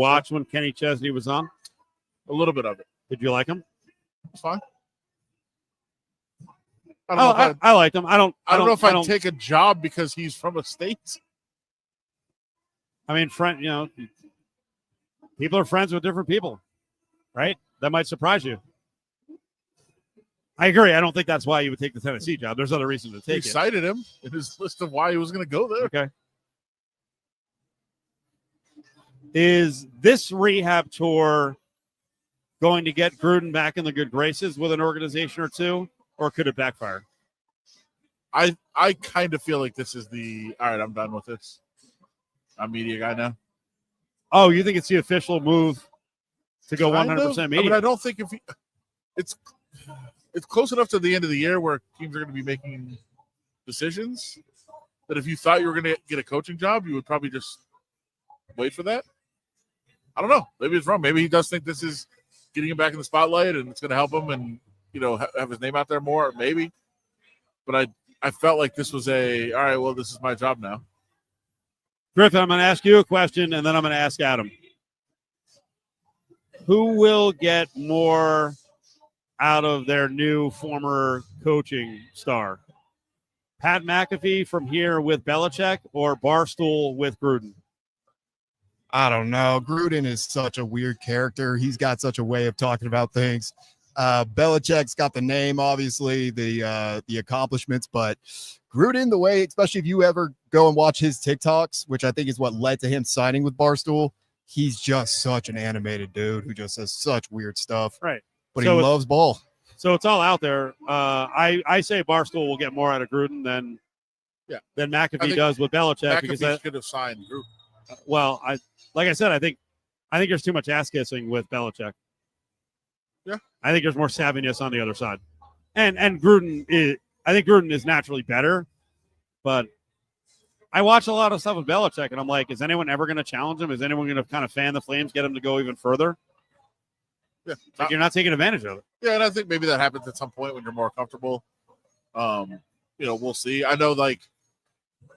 watch when Kenny Chesney was on? A little bit of it. Did you like him? It's fine. I liked him. I don't know if I'd take a job because he's from a state. I mean, people are friends with different people, right? That might surprise you. I agree. I don't think that's why you would take the Tennessee job. There's other reasons to take it. He cited him in his list of why he was going to go there. Okay. Is this rehab tour going to get Gruden back in the good graces with an organization or two, or could it backfire? I kind of feel like this is all right, I'm done with this. I'm media guy now. Oh, you think it's the official move to go 100% media? I mean, I don't think it's close enough to the end of the year where teams are going to be making decisions that if you thought you were going to get a coaching job, you would probably just wait for that. I don't know. Maybe it's wrong. Maybe he does think this is getting him back in the spotlight and it's going to help him and, have his name out there more. Maybe. But I felt like this was all right, well, this is my job now. Griffin, I'm going to ask you a question, and then I'm going to ask Adam. Who will get more out of their new former coaching star? Pat McAfee from here with Belichick or Barstool with Gruden? I don't know. Gruden is such a weird character. He's got such a way of talking about things. Belichick's got the name, obviously, the accomplishments, but Gruden, the way, especially if you ever go and watch his TikToks, which I think is what led to him signing with Barstool, he's just such an animated dude who just says such weird stuff. Right. But he loves ball. So it's all out there. I say Barstool will get more out of Gruden than McAfee does with Belichick. McAfee because should have signed Gruden. Well, like I said, I think there's too much ass kissing with Belichick. Yeah. I think there's more savviness on the other side. And Gruden is naturally better, but I watch a lot of stuff with Belichick, and I'm like, is anyone ever going to challenge him? Is anyone going to kind of fan the flames, get him to go even further? Yeah. Like you're not taking advantage of it. Yeah, and I think maybe that happens at some point when you're more comfortable. We'll see. I know,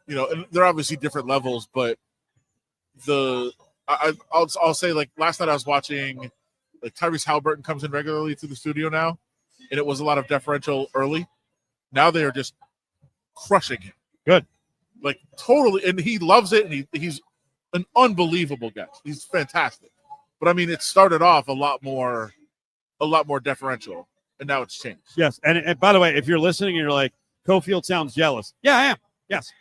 and they're obviously different levels, but I'll say, like, last night I was watching, like, Tyrese Halliburton comes in regularly to the studio now, and it was a lot of deferential early. Now they are just crushing him. Good. Like, totally, and he loves it, and he's an unbelievable guest. He's fantastic. But, I mean, it started off a lot more deferential, and now it's changed. Yes, and by the way, if you're listening and you're like, Cofield sounds jealous. Yeah, I am. Yes.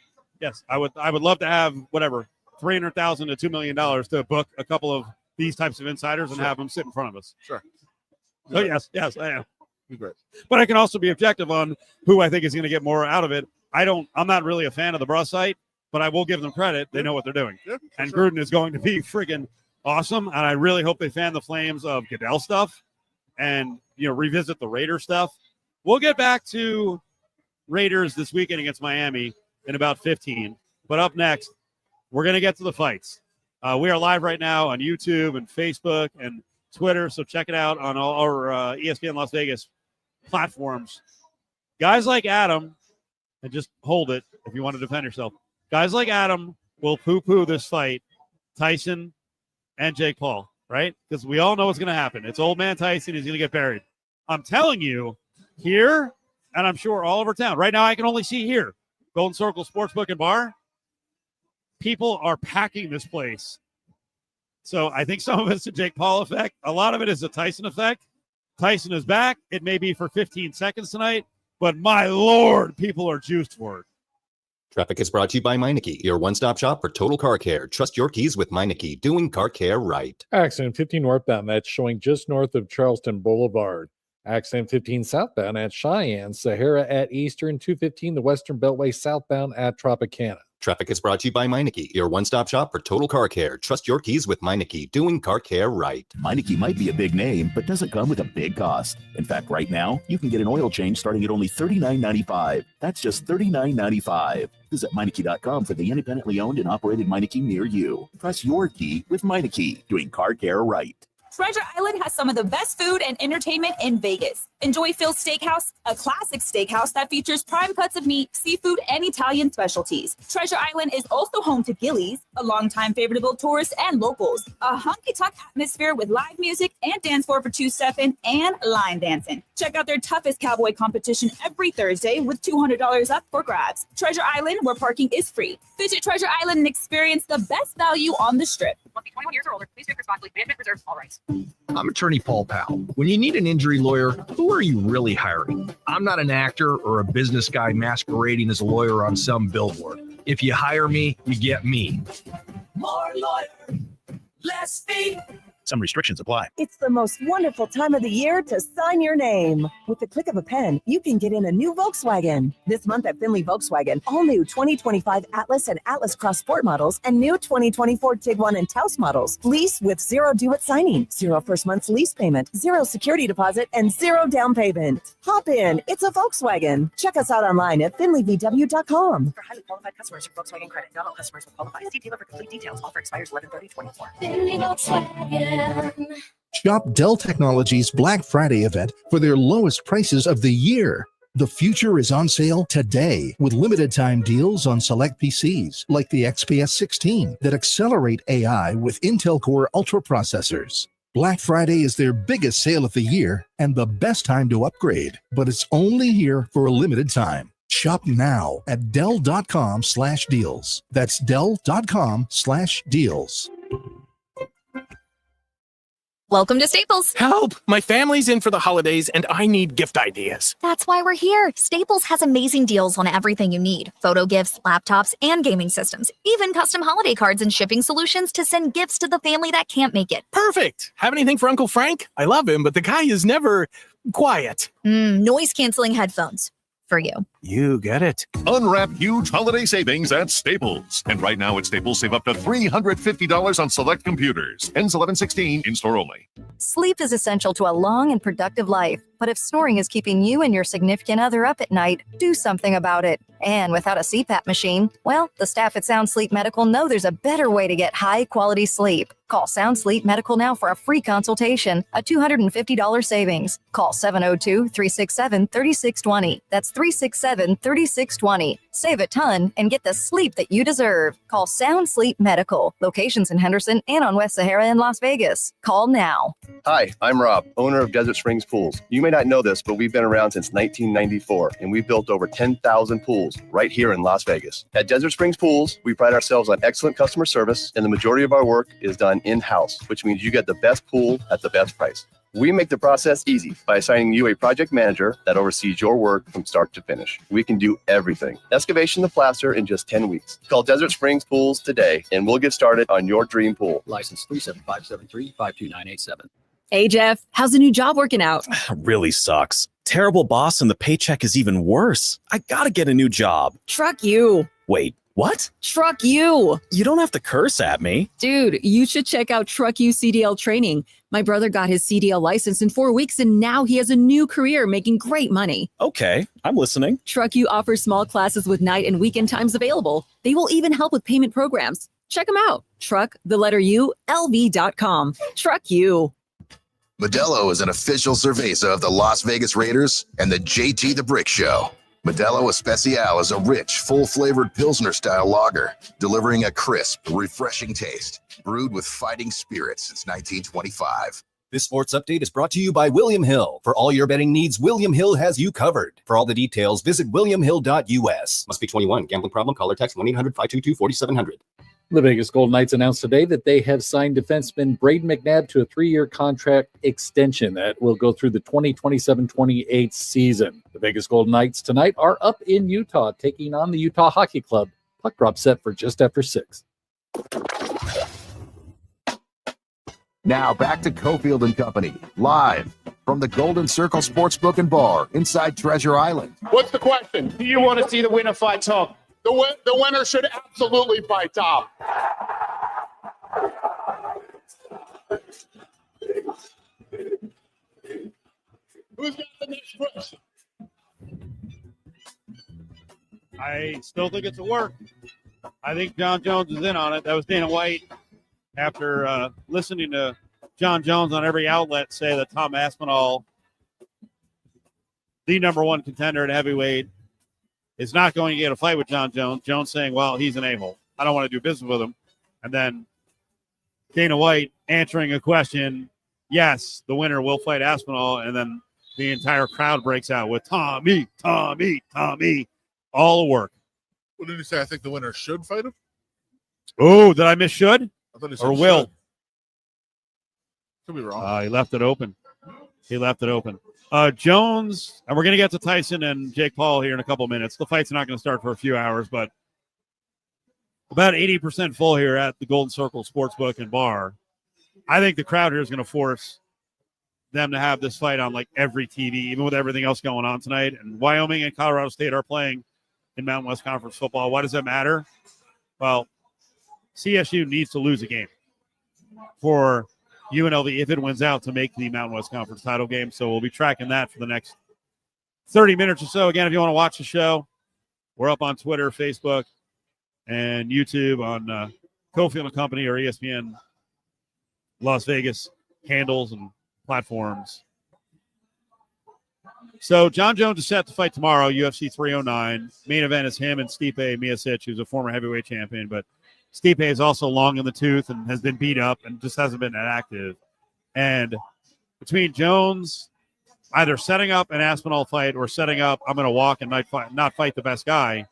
I would love to have whatever $300,000 to $2 million to book a couple of these types of insiders and have them sit in front of us. Sure. Oh yes, I am. Be great. But I can also be objective on who I think is going to get more out of it. I'm not really a fan of the Bruss site, but I will give them credit. They know what they're doing. Yeah, and Gruden is going to be friggin' awesome. And I really hope they fan the flames of Goodell stuff and, revisit the Raider stuff. We'll get back to Raiders this weekend against Miami in about 15. But up next, we're going to get to the fights. We are live right now on YouTube and Facebook and Twitter, so check it out on all our ESPN Las Vegas platforms. Guys like Adam, and just hold it if you want to defend yourself, guys like Adam will poo-poo this fight, Tyson and Jake Paul, right? Because we all know what's going to happen. It's old man Tyson. He's going to get buried. I'm telling you, here, and I'm sure all over town, right now I can only see here, Golden Circle Sportsbook and Bar, people are packing this place. So I think some of it's a Jake Paul effect. A lot of it is a Tyson effect. Tyson is back. It may be for 15 seconds tonight, but my Lord, people are juiced for it. Traffic is brought to you by Meineke, your one-stop shop for total car care. Trust your keys with Meineke, doing car care right. Accident 15 northbound, that's showing just north of Charleston Boulevard. Accident 15 southbound at Cheyenne, Sahara at Eastern, 215 the Western Beltway southbound at Tropicana. Traffic is brought to you by Meineke, your one-stop shop for total car care. Trust your keys with Meineke, doing car care right. Meineke might be a big name, but doesn't come with a big cost. In fact, right now, you can get an oil change starting at only $39.95. That's just $39.95. Visit Meineke.com for the independently owned and operated Meineke near you. Press your key with Meineke, doing car care right. Treasure Island has some of the best food and entertainment in Vegas. Enjoy Phil's Steakhouse, a classic steakhouse that features prime cuts of meat, seafood, and Italian specialties. Treasure Island is also home to Gillies, a longtime favorite of tourists and locals. A honky-tonk atmosphere with live music and dance floor for two-stepping and line dancing. Check out their toughest cowboy competition every Thursday with $200 up for grabs. Treasure Island, where parking is free. Visit Treasure Island and experience the best value on the Strip. Must be 21 years or older. Please drink responsibly. Management reserves all rights. I'm attorney Paul Powell. When you need an injury lawyer, who are you really hiring? I'm not an actor or a business guy masquerading as a lawyer on some billboard. If you hire me, you get me. More lawyer, less fee. Some restrictions apply. It's the most wonderful time of the year to sign your name. With the click of a pen, you can get in a new Volkswagen. This month at Findlay Volkswagen, all new 2025 Atlas and Atlas Cross Sport models and new 2024 Tiguan and Taos models. Lease with zero due at signing, zero first month's lease payment, zero security deposit, and zero down payment. Hop in. It's a Volkswagen. Check us out online at FindlayVW.com. For highly qualified customers for Volkswagen credit, not all customers will qualify. See dealer for complete details. Offer expires 11/30/24. Findlay Volkswagen. Shop Dell Technologies Black Friday event for their lowest prices of the year. The future is on sale today with limited time deals on select PCs like the XPS 16 that accelerate AI with Intel Core Ultra processors. Black Friday is their biggest sale of the year and the best time to upgrade, but it's only here for a limited time. Shop now at Dell.com/deals. That's Dell.com/deals. Welcome to Staples. Help! My family's in for the holidays and I need gift ideas. That's why we're here. Staples has amazing deals on everything you need. Photo gifts, laptops, and gaming systems. Even custom holiday cards and shipping solutions to send gifts to the family that can't make it. Perfect! Have anything for Uncle Frank? I love him, but the guy is never quiet. Noise-canceling headphones. For you. You get it. Unwrap huge holiday savings at Staples. And right now at Staples, save up to $350 on select computers. Ends 11/16, in-store only. Sleep is essential to a long and productive life. But if snoring is keeping you and your significant other up at night, do something about it. And without a CPAP machine, well, the staff at Sound Sleep Medical know there's a better way to get high-quality sleep. Call Sound Sleep Medical now for a free consultation, a $250 savings. Call 702-367-3620. That's 367-3620. Save a ton and get the sleep that you deserve. Call Sound Sleep Medical. Locations in Henderson and on West Sahara in Las Vegas. Call now. Hi, I'm Rob, owner of Desert Springs Pools. You may not know this, but we've been around since 1994, and we've built over 10,000 pools right here in Las Vegas. At Desert Springs Pools, we pride ourselves on excellent customer service, and the majority of our work is done in-house, which means you get the best pool at the best price. We make the process easy by assigning you a project manager that oversees your work from start to finish. We can do everything. Excavation to plaster in just 10 weeks. Call Desert Springs Pools today, and we'll get started on your dream pool. License 37573-52987. Hey, Jeff, how's the new job working out? Really sucks. Terrible boss and the paycheck is even worse. I gotta get a new job. Truck you. Wait, what? Truck you. You don't have to curse at me. Dude, you should check out Truck You CDL training. My brother got his CDL license in 4 weeks and now he has a new career making great money. Okay, I'm listening. Truck You offers small classes with night and weekend times available. They will even help with payment programs. Check them out. LV.com. Truck You. Modelo is an official cerveza of the Las Vegas Raiders and the JT the Brick Show. Modelo Especial is a rich, full-flavored Pilsner-style lager, delivering a crisp, refreshing taste, brewed with fighting spirit since 1925. This sports update is brought to you by William Hill. For all your betting needs, William Hill has you covered. For all the details, visit williamhill.us. Must be 21. Gambling problem? Call or text 1-800-522-4700. The Vegas Golden Knights announced today that they have signed defenseman Braden McNabb to a 3-year contract extension that will go through the 2027-28 season. The Vegas Golden Knights tonight are up in Utah, taking on the Utah Hockey Club. Puck drop set for just after 6. Now back to Cofield and Company, live from the Golden Circle Sportsbook and Bar inside Treasure Island. What's the question? Do you want to see the winner fight top? The winner should absolutely fight top. Who's got the next question? I still think it's a work. I think John Jones is in on it. That was Dana White after listening to John Jones on every outlet say that Tom Aspinall, the number one contender at heavyweight, is not going to get a fight with John Jones. Jones saying, well, he's an a-hole. I don't want to do business with him. And then Dana White answering a question, yes, the winner will fight Aspinall. And then the entire crowd breaks out with Tommy, Tommy, Tommy. All the work. What did he say? I think the winner should fight him? Oh, did I miss should? I thought he said Or will? should. Could be wrong. He left it open. Jones, and we're going to get to Tyson and Jake Paul here in a couple minutes. The fight's not going to start for a few hours, but about 80% full here at the Golden Circle Sportsbook and Bar. I think the crowd here is going to force them to have this fight on like every TV, even with everything else going on tonight. And Wyoming and Colorado State are playing in Mountain West Conference football. Why does that matter? Well, CSU needs to lose a game for UNLV, if it wins out, to make the Mountain West Conference title game. So we'll be tracking that for the next 30 minutes or so. Again, if you want to watch the show, we're up on Twitter, Facebook, and YouTube on Cofield and Company or ESPN Las Vegas handles and platforms. So John Jones is set to fight tomorrow, UFC 309. Main event is him and Stipe Miocic, who's a former heavyweight champion, but Stipe is also long in the tooth and has been beat up and just hasn't been that active. And between Jones either setting up an Aspinall fight or setting up, I'm going to walk and not fight the best guy,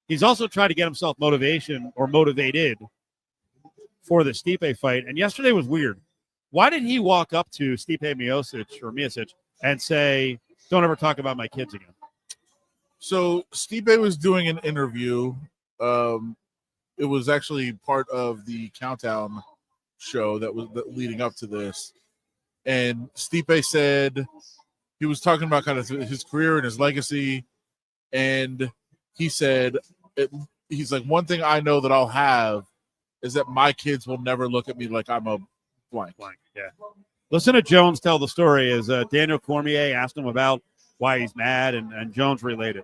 he's also tried to get himself motivated for the Stipe fight. And yesterday was weird. Why did he walk up to Stipe Miocic and say, don't ever talk about my kids again? So Stipe was doing an interview. It was actually part of the Countdown show that was leading up to this. And Stipe said he was talking about kind of his career and his legacy. And he said, he's like, one thing I know that I'll have is that my kids will never look at me like I'm a blank. Yeah. Listen to Jones tell the story as Daniel Cormier asked him about why he's mad, and Jones related.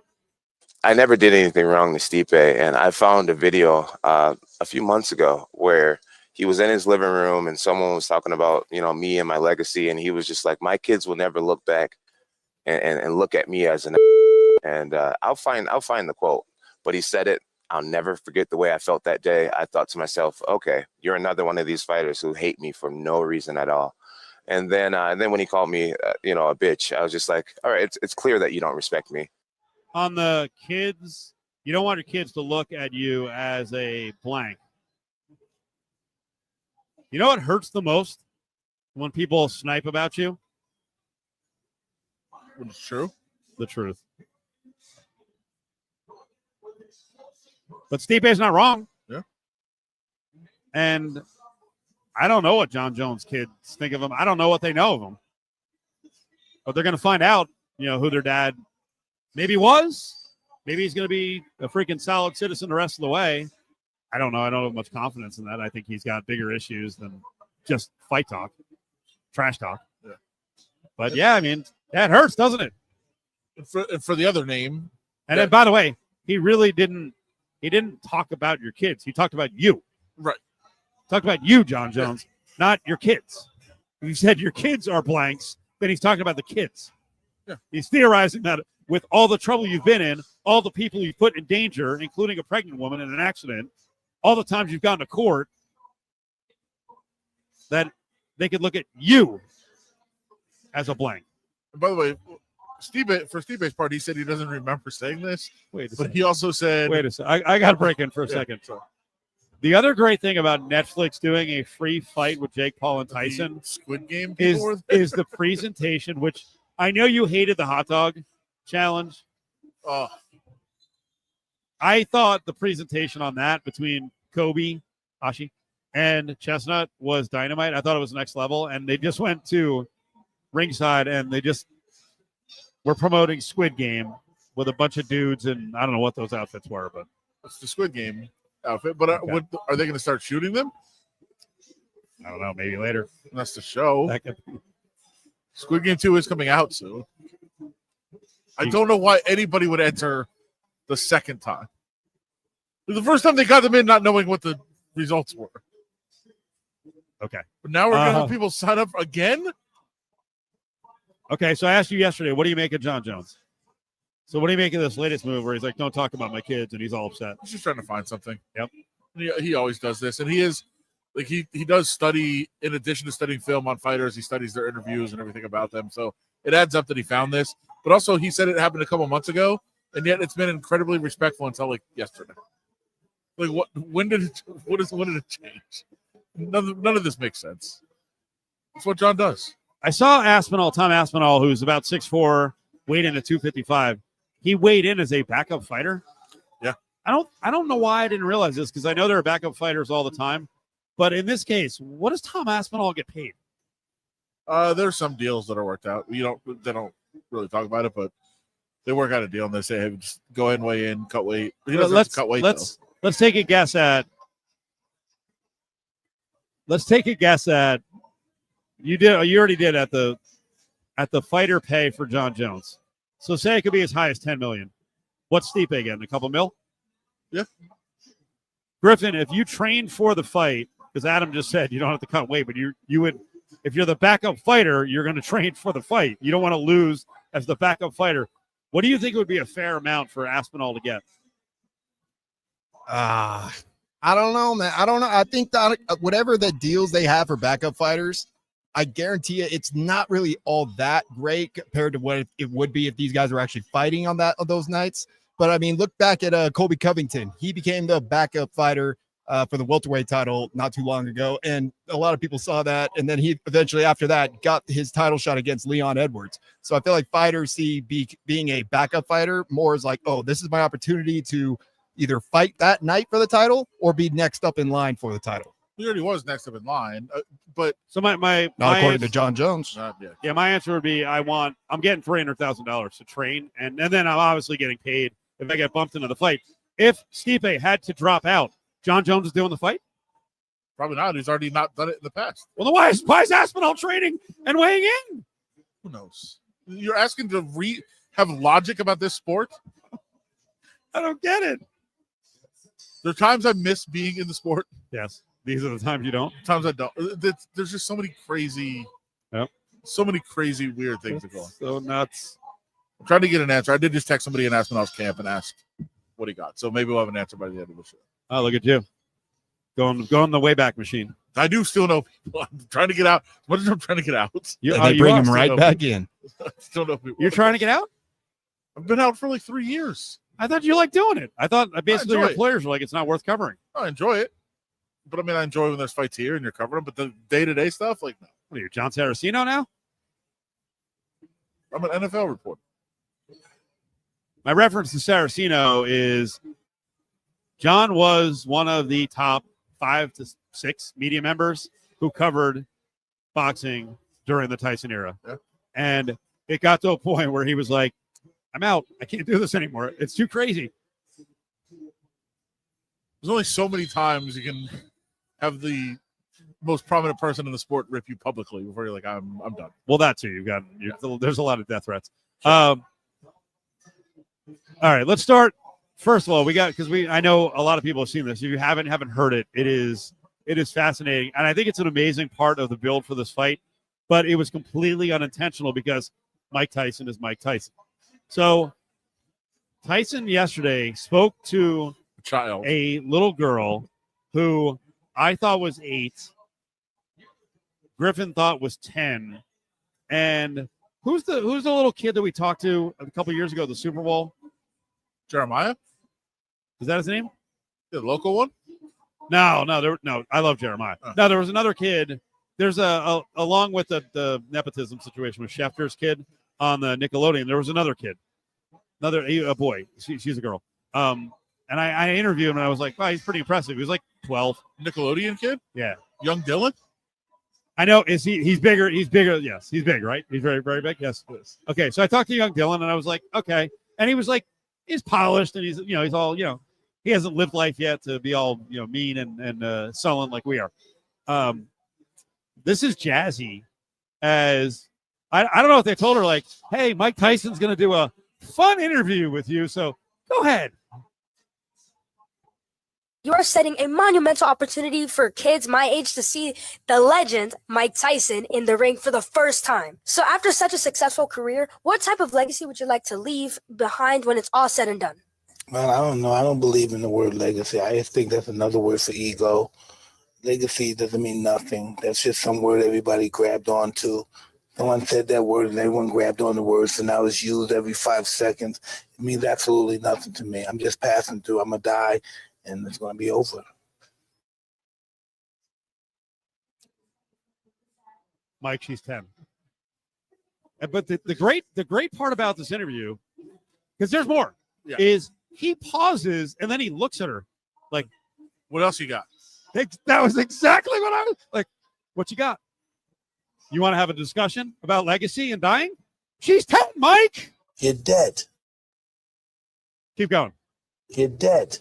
I never did anything wrong to Stipe, and I found a video a few months ago where he was in his living room and someone was talking about, me and my legacy, and he was just like, my kids will never look back and look at me as an and I'll find the quote, but he said it. I'll never forget the way I felt that day. I thought to myself, okay, you're another one of these fighters who hate me for no reason at all. And then when he called me, a bitch, I was just like, all right, it's clear that you don't respect me. On the kids, you don't want your kids to look at you as a blank. You know what hurts the most? When people snipe about you? It's true. The truth. But Stipe's not wrong. Yeah. And I don't know what John Jones kids think of him. I don't know what they know of him. But they're going to find out, who their dad maybe was. Maybe he's going to be a freaking solid citizen the rest of the way. I don't know. I don't have much confidence in that. I think he's got bigger issues than just fight talk, trash talk. Yeah. But, yeah, I mean, that hurts, doesn't it? For the other name. And then, by the way, he really didn't talk about your kids. He talked about you. Right. Talked about you, John Jones, not your kids. If he said your kids are blanks, then he's talking about the kids. Yeah. He's theorizing that with all the trouble you've been in, all the people you've put in danger, including a pregnant woman in an accident, all the times you've gone to court, that they could look at you as a blank. And by the way, for Stipe's part, he said he doesn't remember saying this. But second. He also said... Wait a second. I got to break in for a second. Sorry. The other great thing about Netflix doing a free fight with Jake Paul and Tyson Squid Game is the presentation, which I know you hated the hot dog challenge. Oh. I thought the presentation on that between Kobe, Ashi, and Chestnut was dynamite. I thought it was next level, and they just went to ringside and they just were promoting Squid Game with a bunch of dudes, and I don't know what those outfits were, but it's the Squid Game outfit. But are they going to start shooting them? I don't know. Maybe later. That's the show. Squid Game 2 is coming out soon. I don't know why anybody would enter the second time. The first time they got them in not knowing what the results were. Okay. But now we're gonna have people sign up again. Okay, so I asked you yesterday, what do you make of John Jones? So what do you make of this latest move where he's like, don't talk about my kids, and he's all upset? He's just trying to find something. Yep. He always does this, and he is like he does study in addition to studying film on fighters. He studies their interviews and everything about them. So it adds up that he found this. But also, he said it happened a couple months ago, and yet it's been incredibly respectful until like yesterday. Like what? When did it change? None of this makes sense. That's what John does. I saw Tom Aspinall, who's about 6'4", weighed in at 255. He weighed in as a backup fighter. Yeah. I don't know why I didn't realize this, because I know there are backup fighters all the time. But in this case, what does Tom Aspinall get paid? There's some deals that are worked out. They don't really talk about it, but they work out a deal and they say, hey, just go ahead and weigh in, cut weight. He doesn't have to cut weight. Let's take a guess at. Let's take a guess at. You already did at the fighter pay for John Jones. So say it could be as high as $10 million. What's Stipe getting? A couple mil? Yeah. Griffin, if you train for the fight, because Adam just said you don't have to cut weight, but you would, if you're the backup fighter, you're going to train for the fight. You don't want to lose as the backup fighter. What do you think would be a fair amount for Aspinall to get? I don't know, man. I don't know. I think that whatever the deals they have for backup fighters, I guarantee you it's not really all that great compared to what it would be if these guys were actually fighting on those nights. But I mean, look back at Colby Covington. He became the backup fighter for the welterweight title not too long ago, and a lot of people saw that. And then he eventually, after that, got his title shot against Leon Edwards. So I feel like fighters see being a backup fighter more as like, oh, this is my opportunity to either fight that night for the title or be next up in line for the title. He already was next up in line, but so my not according to John Jones. Yeah, my answer would be I'm getting $300,000 to train, and then I'm obviously getting paid if I get bumped into the fight. If Stipe had to drop out, John Jones is doing the fight? Probably not. He's already not done it in the past. Well, then why is Aspinall training and weighing in? Who knows? You're asking to have logic about this sport? I don't get it. There are times I miss being in the sport. Yes. These are the times you don't. Times I don't. There's just so many crazy, weird things that go on. So nuts. I'm trying to get an answer. I did just text somebody in Aspinall's camp and asked what he got. So maybe we'll have an answer by the end of the show. Oh, look at you. Going the Wayback Machine. I do still know people. I'm trying to get out. What is I'm trying to get out? They bring him right back in. Still know people. You're trying to get out? I've been out for like 3 years. I thought you liked doing it. I thought basically your employers were like, it's not worth covering. I enjoy it. But I mean, I enjoy when there's fights here and you're covering them. But the day-to-day stuff, like, no. What are you, John Saraceno now? I'm an NFL reporter. My reference to Saraceno is John was one of the top 5 to 6 media members who covered boxing during the Tyson era. Yeah. And it got to a point where he was like, I'm out. I can't do this anymore. It's too crazy. There's only so many times you can have the most prominent person in the sport rip you publicly before you're like, I'm done. Well, that too. There's a lot of death threats. All right, let's start. First of all, I know a lot of people have seen this. If you haven't heard it, it is fascinating. And I think it's an amazing part of the build for this fight, but it was completely unintentional because Mike Tyson is Mike Tyson. So Tyson yesterday spoke to a little girl who I thought was 8. Griffin thought was 10. And who's the little kid that we talked to a couple years ago at the Super Bowl? Jeremiah? Is that his name? The local one? No. I love Jeremiah. No, there was another kid. There's along with the nepotism situation with Schefter's kid on the Nickelodeon. There was another kid, a boy. She's a girl. And I interviewed him and I was like, wow, he's pretty impressive. He was like 12. Nickelodeon kid? Yeah. Young Dylan? I know. He's bigger? He's bigger. Yes, he's big, right? He's very, very big. Yes. Okay. So I talked to young Dylan and I was like, okay. And he was like, he's polished and he's all, he hasn't lived life yet to be all, mean and sullen like we are. This is jazzy as I don't know if they told her like, hey, Mike Tyson's going to do a fun interview with you. So go ahead. You are setting a monumental opportunity for kids my age to see the legend Mike Tyson in the ring for the first time. So after such a successful career, what type of legacy would you like to leave behind when it's all said and done? Man, I don't know. I don't believe in the word legacy. I just think that's another word for ego. Legacy doesn't mean nothing. That's just some word everybody grabbed onto. Someone said that word and everyone grabbed on the word, so now it's used every 5 seconds. It means absolutely nothing to me. I'm just passing through. I'm going to die, and it's going to be over. Mike, she's 10. But the great part about this interview, because there's more, is he pauses and then he looks at her like, what else you got? That was exactly what I was like. What you got? You want to have a discussion about legacy and dying? She's 10, Mike. You're dead. Keep going. You're dead.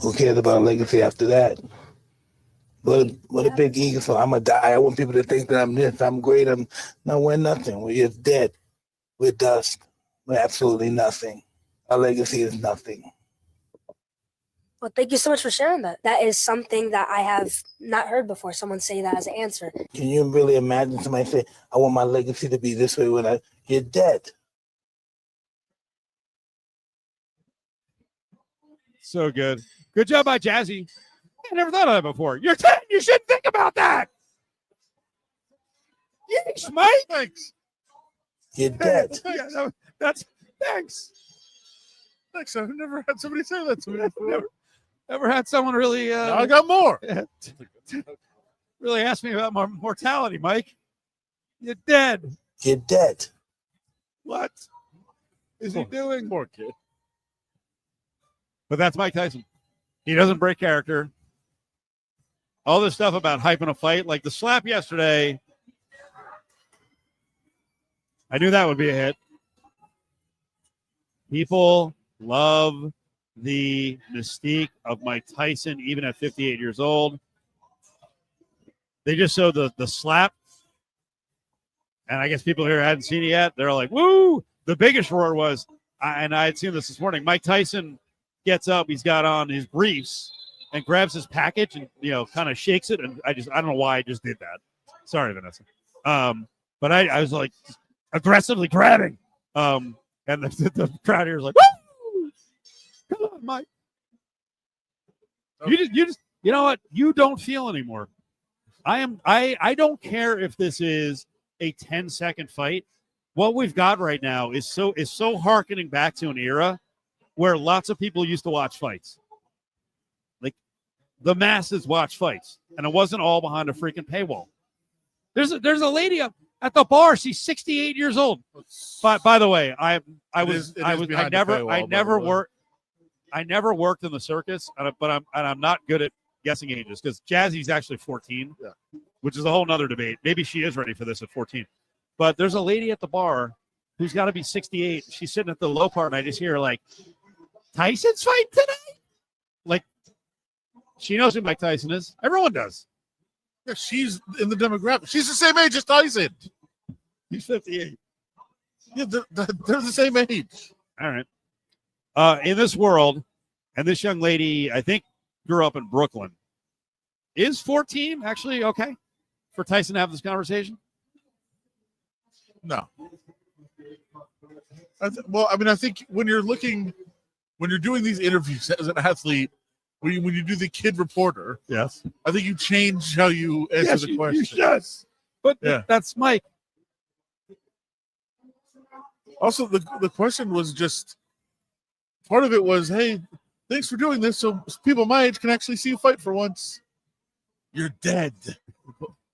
Who cares about legacy after that? What a big ego. So I'm going to die. I want people to think that I'm this. I'm great. No, we're nothing. We're just dead. We're dust. We're absolutely nothing. Our legacy is nothing. Well, thank you so much for sharing that. That is something that I have not heard before, someone say that as an answer. Can you really imagine somebody say, I want my legacy to be this way when you're dead? So good. Good job by Jazzy. I never thought of that before. You're 10. You should think about that. Yeesh, Mike. Thanks. You're dead. Yeah, that's thanks. Thanks. I've never had somebody say that to me before. Never had someone really. Now I got more. Really asked me about my mortality, Mike. You're dead. You're dead. What is he doing? Poor kid. But that's Mike Tyson. He doesn't break character. All this stuff about hyping a fight, like the slap yesterday. I knew that would be a hit. People love the mystique of Mike Tyson, even at 58 years old. They just showed the slap. And I guess people here hadn't seen it yet. They're like, woo! The biggest roar was, and I had seen this morning, Mike Tyson gets up, he's got on his briefs and grabs his package and, kind of shakes it. And I don't know why I just did that. Sorry, Vanessa. But I was like aggressively grabbing. And the crowd here is like, woo! Come on, Mike. You just, you know what? You don't feel anymore. I don't care if this is a 10-second fight. What we've got right now is so hearkening back to an era where lots of people used to watch fights. Like the masses watch fights, and it wasn't all behind a freaking paywall. There's a lady up at the bar. She's 68 years old. By the way, I never worked in the circus, but I'm not good at guessing ages because Jazzy's actually 14, which is a whole nother debate. Maybe she is ready for this at 14. But there's a lady at the bar who's got to be 68. She's sitting at the low part, and I just hear her like, Tyson's fight today? Like, she knows who Mike Tyson is. Everyone does. Yeah, she's in the demographic. She's the same age as Tyson. He's 58. Yeah, they're the same age. All right. In this world, and this young lady, I think, grew up in Brooklyn. Is 14 actually okay for Tyson to have this conversation? No. I think when you're doing these interviews as an athlete, when you do the kid reporter, yes, I think you change how you answer the question. Yes, but yeah. That's Mike. Also, the question was just part of it was, hey, thanks for doing this, so people my age can actually see you fight for once. You're dead.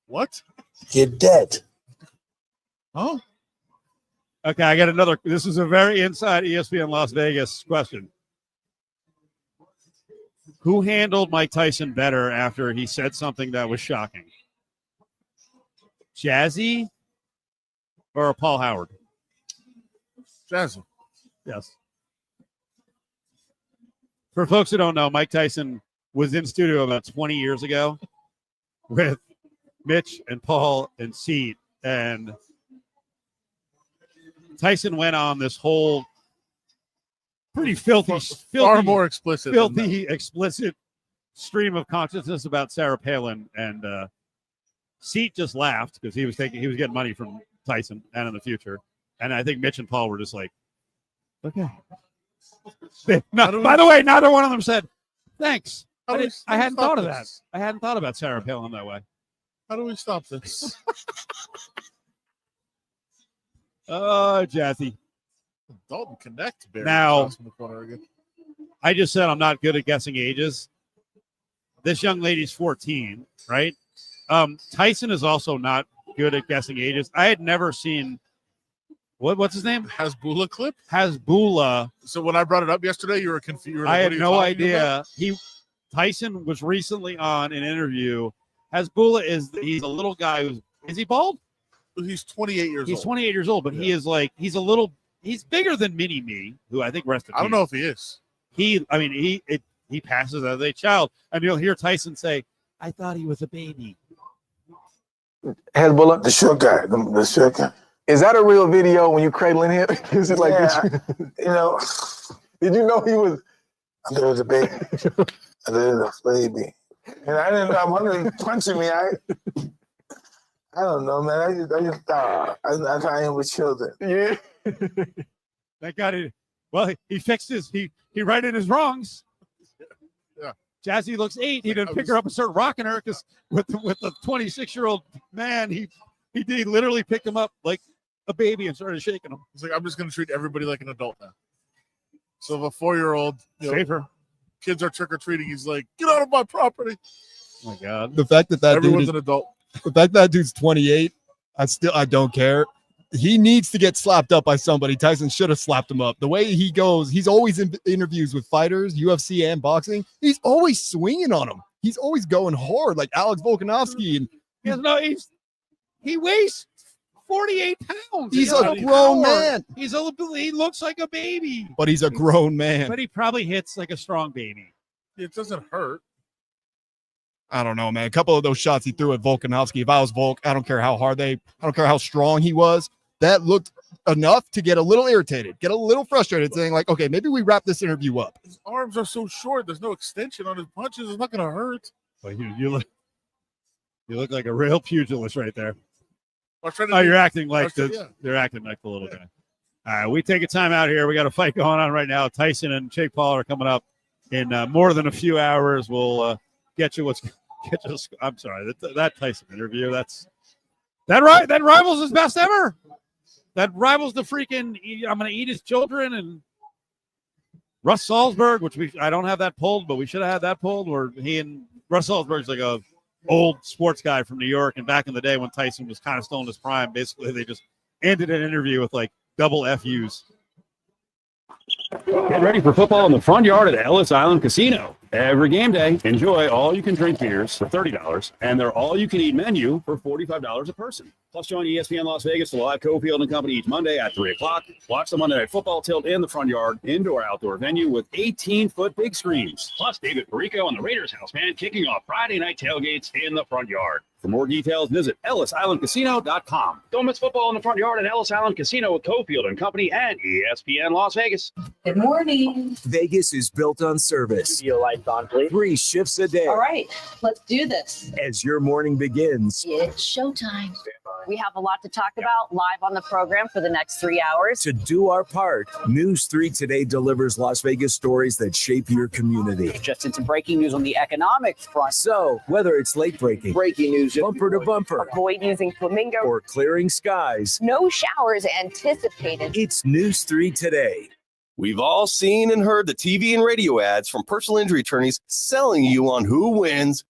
What? You're dead. Oh. Okay, I got another. This is a very inside ESPN Las Vegas question. Who handled Mike Tyson better after he said something that was shocking? Jazzy or Paul Howard? Jazzy. Yes. For folks who don't know, Mike Tyson was in studio about 20 years ago with Mitch and Paul and Seed, and Tyson went on this whole pretty filthy, far more explicit. than that. filthy, explicit stream of consciousness about Sarah Palin, and Seat just laughed because he was getting money from Tyson and in the future, and I think Mitch and Paul were just like, okay. By the way, neither one of them said thanks. I hadn't thought of that. I hadn't thought about Sarah Palin that way. How do we stop this? Oh, Jazzy. Dalton Connect. Barry Now, Johnson in the corner again. I just said I'm not good at guessing ages. This young lady's 14, right? Tyson is also not good at guessing ages. I had never seen what's his name? Hasbulla clip. Hasbulla. So when I brought it up yesterday, you were confused. I had no idea. Tyson was recently on an interview. Hasbulla he's a little guy is he bald? He's 28 years old. He's 28 years old, but he's bigger than Mini Me, who I think rested. I don't know if he is. He passes as a child, and you'll hear Tyson say, "I thought he was a baby." Hezbollah, the short guy, the short guy. Is that a real video when you cradling him? Is it like you know? Did you know he was? I thought it was a baby. I thought it was a baby, and I didn't know. I'm wondering, punching me. I don't know, man. I just thought I am with children. Yeah. That got it. Well, he fixed he righted his wrongs. Yeah. Jazzy looks 8. He didn't pick her up and start rocking her because with the 26-year-old man, he literally picked him up like a baby and started shaking him. He's like, I'm just going to treat everybody like an adult now. So if a 4-year-old, safer, kids are trick or treating, he's like, get out of my property. Oh my God! The fact that everyone's dude an adult. The fact that dude's 28, I don't care. He needs to get slapped up by somebody. Tyson should have slapped him up. The way he goes, he's always in interviews with fighters, UFC and boxing. He's always swinging on them. He's always going hard, like Alex Volkanovski. And he weighs 48 pounds. He's a grown man. He looks like a baby. But he's a grown man. But he probably hits like a strong baby. It doesn't hurt. I don't know, man. A couple of those shots he threw at Volkanovski. If I was Volk, I don't care how strong he was. That looked enough to get a little irritated, get a little frustrated, saying like, okay, maybe we wrap this interview up. His arms are so short. There's no extension on his punches. It's not going to hurt. But you look like a real pugilist right there. You're you're acting like you're acting like the little guy. All right, we take a time out here. We got a fight going on right now. Tyson and Jake Paul are coming up in more than a few hours. We'll get you. I'm sorry, that Tyson interview. That rivals his best ever. That rivals the freaking I'm gonna eat his children and Russ Salzberg, which I don't have that pulled, but we should have had that pulled. Where he and Russ Salzberg's like a old sports guy from New York, and back in the day when Tyson was kind of still in his prime, basically they just ended an interview with like double FUs. Get ready for football in the front yard at Ellis Island Casino. Every game day, enjoy all-you-can-drink beers for $30 and their all-you-can-eat menu for $45 a person. Plus, join ESPN Las Vegas to live Cofield and Company each Monday at 3 o'clock. Watch the Monday Night Football tilt in the front yard, indoor-outdoor venue with 18-foot big screens. Plus, David Perico and the Raiders House Band kicking off Friday night tailgates in the front yard. For more details, visit EllisIslandCasino.com. Don't miss football in the front yard at Ellis Island Casino with Cofield and Company and ESPN Las Vegas. Good morning. Vegas is built on service. Your lights on, please. 3 shifts a day. All right, let's do this. As your morning begins, It's showtime. We have a lot to talk about live on the program for the next 3 hours. to do our part, News 3 Today delivers Las Vegas stories that shape your community. Just into breaking news on the economics front. So, whether it's late breaking news, bumper to bumper, avoid using flamingo, or clearing skies, no showers anticipated. it's News 3 Today. We've all seen and heard the TV and radio ads from personal injury attorneys selling you on who wins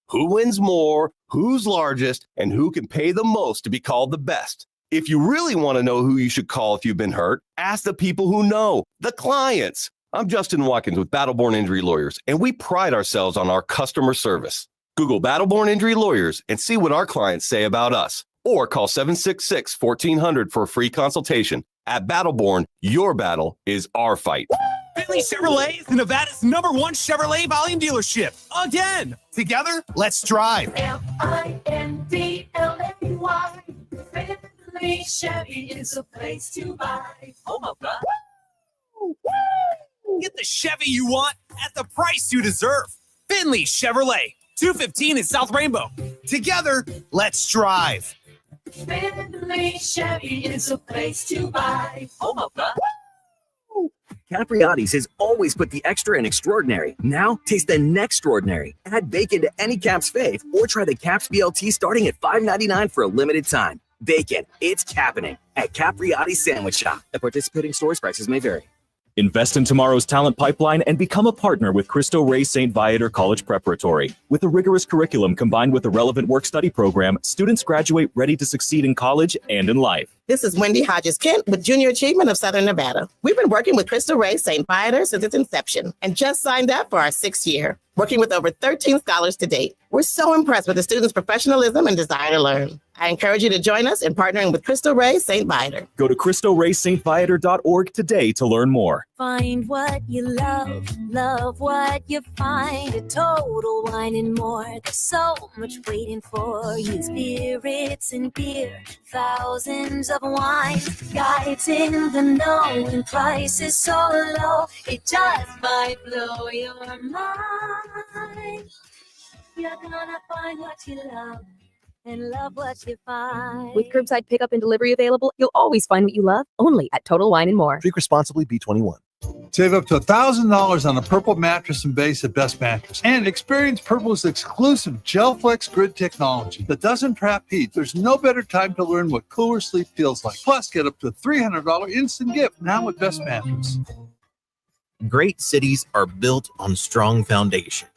more, who's largest, and who can pay the most to be called the best. If you really want to know who you should call if you've been hurt, ask the people who know, the clients. I'm Justin Watkins with Battleborn Injury Lawyers, and we pride ourselves on our customer service. Google Battleborn Injury Lawyers and see what our clients say about us. Or call 766-1400 for a free consultation. At Battleborn, your battle is our fight. Finley Chevrolet is Nevada's #1 Chevrolet volume dealership. Again, together, let's drive. Findlay. Finley Chevy is a place to buy. Oh my God. Get the Chevy you want at the price you deserve. Finley Chevrolet, 215 in South Rainbow. Together, let's drive. Finley Chevy is a place to buy. Home of the Capriati's has always put the extra in extraordinary. Now, taste the next extraordinary. Add bacon to any Caps fave or try the Caps BLT starting at $5.99 for a limited time. Bacon, it's cappening at Capriati's Sandwich Shop. At participating stores, prices may vary. Invest in tomorrow's talent pipeline and become a partner with Cristo Rey St. Viator College Preparatory. With a rigorous curriculum combined with a relevant work-study program, students graduate ready to succeed in college and in life. This is Wendy Hodges-Kent with Junior Achievement of Southern Nevada. We've been working with Cristo Rey St. Viator since its inception and just signed up for our 6th year, working with over 13 scholars to date. We're so impressed with the students' professionalism and desire to learn. I encourage you to join us in partnering with Cristo Rey St. Viator. Go to CristoRayStViator.org today to learn more. Find what you love, love what you find. A Total Wine and More. There's so much waiting for you. Spirits and beer, thousands of wines. Guides in the know and prices so low. It just might blow your mind. You're gonna find what you love and love what you find. With curbside pickup and delivery available, you'll always find what you love only at Total Wine and More. Drink responsibly, B21. Save up to $1,000 on a Purple mattress and base at Best Mattress. And experience Purple's exclusive GelFlex grid technology that doesn't trap heat. There's no better time to learn what cooler sleep feels like. Plus, get up to $300 instant gift now at Best Mattress. Great cities are built on strong foundations.